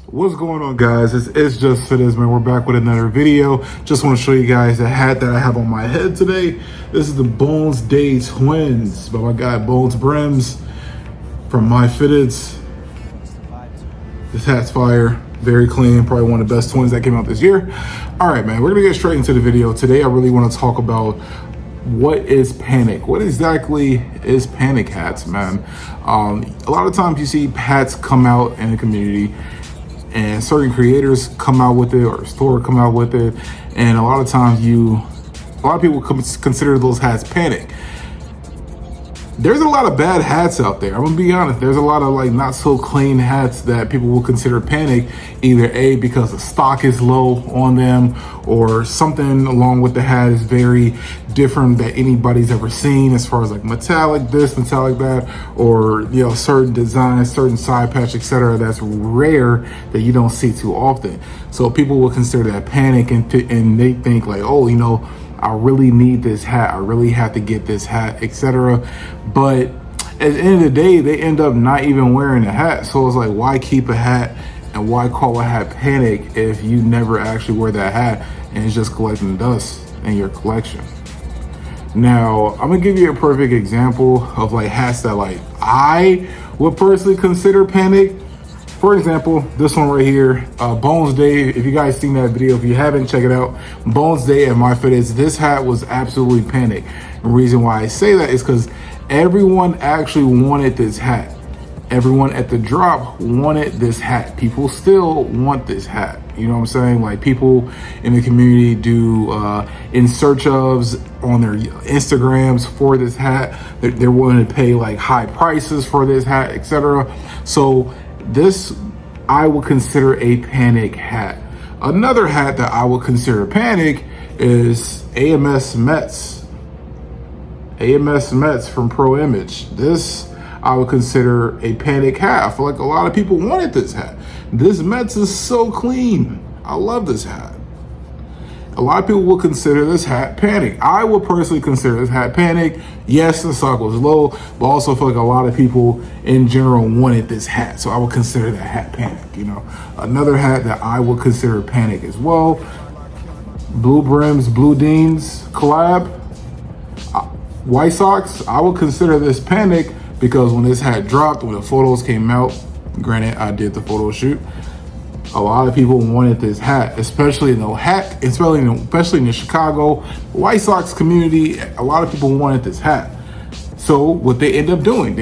What's going on, guys? It's just Fitz, man. We're back with another video. Just want to show you guys the hat that I have on my head today. This is the Bones Day Twins by my guy Bones Brims from My Fitteds. This hat's fire, very clean, probably one of the best twins that came out this year. All right, man, we're gonna get straight into the video. Today I really want to talk about what is Panic. What exactly is Panic hats, man? A lot of times you see hats come out in the community and certain creators come out with it or a store come out with it, and a lot of times a lot of people consider those hats Panic. There's a lot of bad hats out there. I'm gonna be honest. There's a lot of like not so clean hats that people will consider Panic, either A, because the stock is low on them, or something along with the hat is very different that anybody's ever seen, as far as like metallic this, metallic that, or certain designs, certain side patch, etc. That's rare that you don't see too often. So people will consider that Panic, and they think like, oh, I really need this hat, I really have to get this hat, etc. But at the end of the day, they end up not even wearing a hat. So it's like, why keep a hat and why call a hat Panic if you never actually wear that hat and it's just collecting dust in your collection? Now, I'm gonna give you a perfect example of like hats that like I would personally consider Panic. For example, this one right here, Bones Day. If you guys seen that video, if you haven't, check it out. Bones Day at My Fitteds. This hat was absolutely Panic. The reason why I say that is because everyone actually wanted this hat. Everyone at the drop wanted this hat. People still want this hat. You know what I'm saying? Like, people in the community do in search ofs on their Instagrams for this hat. They're willing to pay like high prices for this hat, etc. So this I would consider a Panic hat. Another hat that I would consider Panic is AMS Mets. AMS Mets from Pro Image. This I would consider a Panic hat. I feel like a lot of people wanted this hat. This Mets is so clean. I love this hat. A lot of people will consider this hat Panic. I would personally consider this hat Panic. Yes, the stock was low, but also feel like a lot of people in general wanted this hat. So I would consider that hat Panic. Another hat that I would consider Panic as well, Blue Brims, Blue Deans collab, White Sox. I would consider this Panic because when this hat dropped, when the photos came out, granted I did the photo shoot, a lot of people wanted this hat, especially in the Chicago White Sox community. A lot of people wanted this hat. So what they end up doing,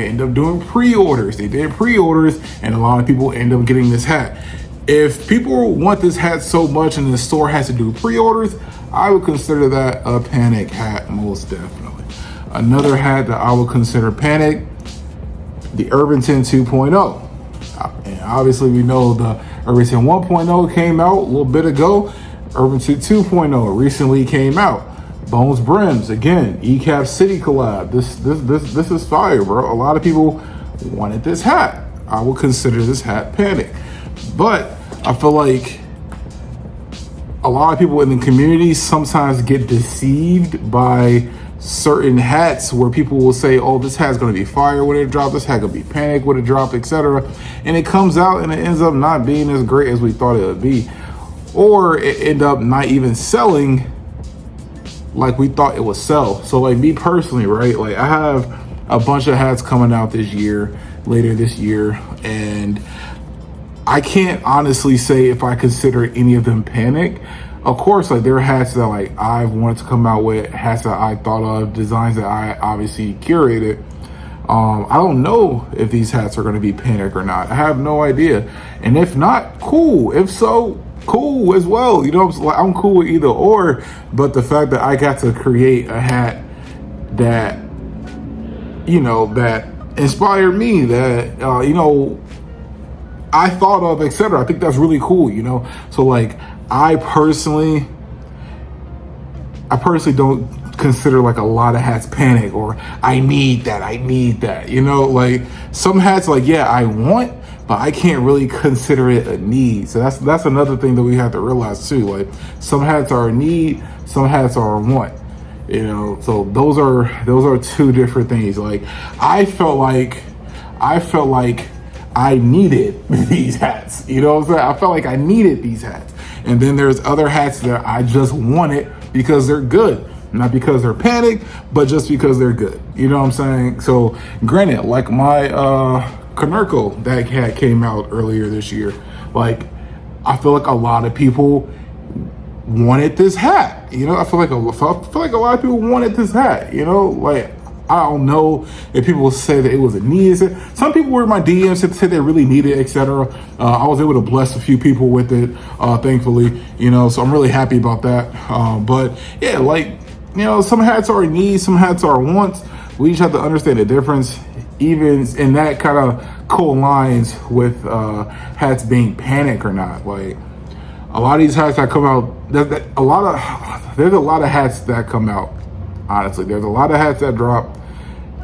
pre-orders. They did pre-orders, and a lot of people end up getting this hat. If people want this hat so much and the store has to do pre-orders, I would consider that a Panic hat, most definitely. Another hat that I would consider Panic, the Irvington 2.0. And obviously we know the Irvington 1.0 came out a little bit ago. Irvington 2.0 recently came out. Bones Brims, again, ECAP City collab. This is fire, bro. A lot of people wanted this hat. I would consider this hat Panic. But I feel like a lot of people in the community sometimes get deceived by certain hats where people will say, oh, this hat's going to be fire when it drops, this hat going to be Panic when it drops, etc. And it comes out and it ends up not being as great as we thought it would be, or it end up not even selling like we thought it would sell. So like me personally, right, like I have a bunch of hats coming out later this year, and I can't honestly say if I consider any of them Panic. Of course, like there are hats that like I've wanted to come out with, hats that I thought of, designs that I obviously curated. I don't know if these hats are going to be Panic or not. I have no idea. And if not, cool. If so, cool as well. I'm cool with either or. But the fact that I got to create a hat that, that inspired me, that, I thought of, etc. I think that's really cool, So like, I personally don't consider like a lot of hats Panic, or I need that. Like some hats, like, yeah, I want, but I can't really consider it a need. So that's another thing that we have to realize too. Like some hats are a need, some hats are a want. So those are two different things. Like I felt like I needed these hats. You know what I'm saying? I felt like I needed these hats. And then there's other hats that I just wanted because they're good. Not because they're Panic, but just because they're good. You know what I'm saying? So granted, like my Konerko that hat came out earlier this year, like I feel like a lot of people wanted this hat. You know, I feel like a lot of people wanted this hat. You know, like I don't know if people say that it was a need. Some people were in my DMs and said they really needed it, etc. I was able to bless a few people with it, thankfully. You know, so I'm really happy about that. But yeah, like, you know, some hats are needs, some hats are wants. We just have to understand the difference. Even in that kind of co-lines with hats being Panic or not. Like a lot of these hats that come out, there's a lot of hats that come out. Honestly, there's a lot of hats that drop,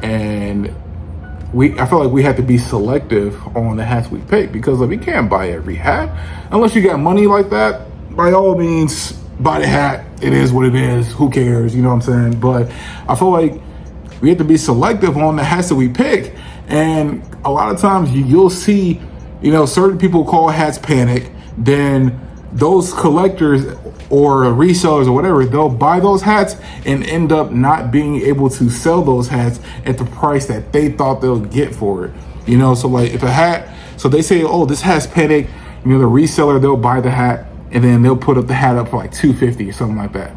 and I feel like we have to be selective on the hats we pick, because like, we can't buy every hat unless you got money like that. By all means, buy the hat. It is what it is. Who cares? You know what I'm saying? But I feel like we have to be selective on the hats that we pick, and a lot of times you'll see, you know, certain people call hats Panic, then those collectors or resellers or whatever, they'll buy those hats and end up not being able to sell those hats at the price that they thought they'll get for it. You know, so like if a hat, so they say, oh, this hat's Panic, you know, the reseller, they'll buy the hat and then they'll put up the hat up for like $250 or something like that.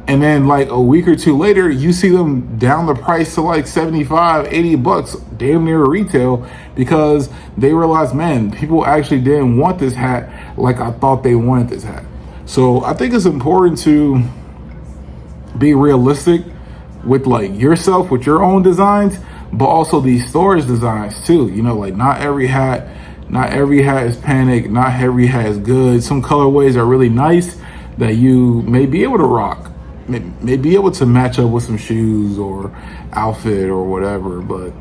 And then like a week or two later, you see them down the price to like $75-$80, damn near retail, because they realized, man, people actually didn't want this hat like I thought they wanted this hat. So I think it's important to be realistic with like yourself, with your own designs, but also these stores designs too. You know, like not every hat is Panic, not every hat is good. Some colorways are really nice that you may be able to rock, may be able to match up with some shoes or outfit or whatever, but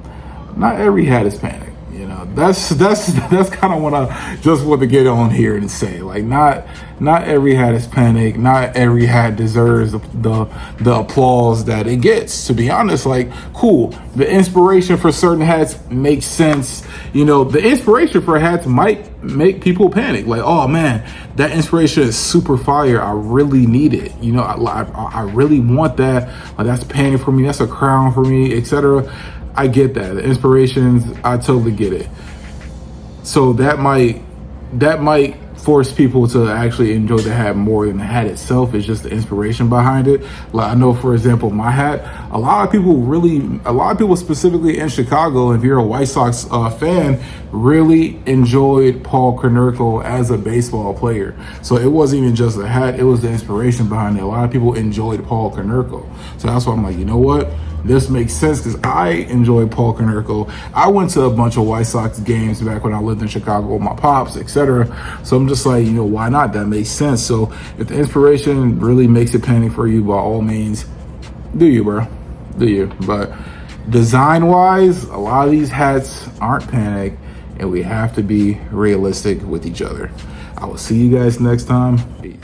not every hat is Panic. You know, that's kind of what I just want to get on here and say. Like, not every hat is Panic. Not every hat deserves the applause that it gets. To be honest, like, cool. The inspiration for certain hats makes sense. You know, the inspiration for hats might make people panic. Like, oh man, that inspiration is super fire. I really need it. You know, I really want that. Like, that's Panic for me. That's a crown for me, etc. I get that. The inspirations, I totally get it. So that might force people to actually enjoy the hat more than the hat itself. It's just the inspiration behind it. Like I know, for example, my hat, a lot of people specifically in Chicago, if you're a White Sox fan, really enjoyed Paul Konerko as a baseball player. So it wasn't even just the hat, it was the inspiration behind it. A lot of people enjoyed Paul Konerko. So that's why I'm like, you know what? This makes sense because I enjoy Paul Konerko. I went to a bunch of White Sox games back when I lived in Chicago with my pops, etc. So I'm just like, you know, why not? That makes sense. So if the inspiration really makes it Panic for you, by all means, do you, bro? Do you? But design-wise, a lot of these hats aren't Panic, and we have to be realistic with each other. I will see you guys next time. Peace.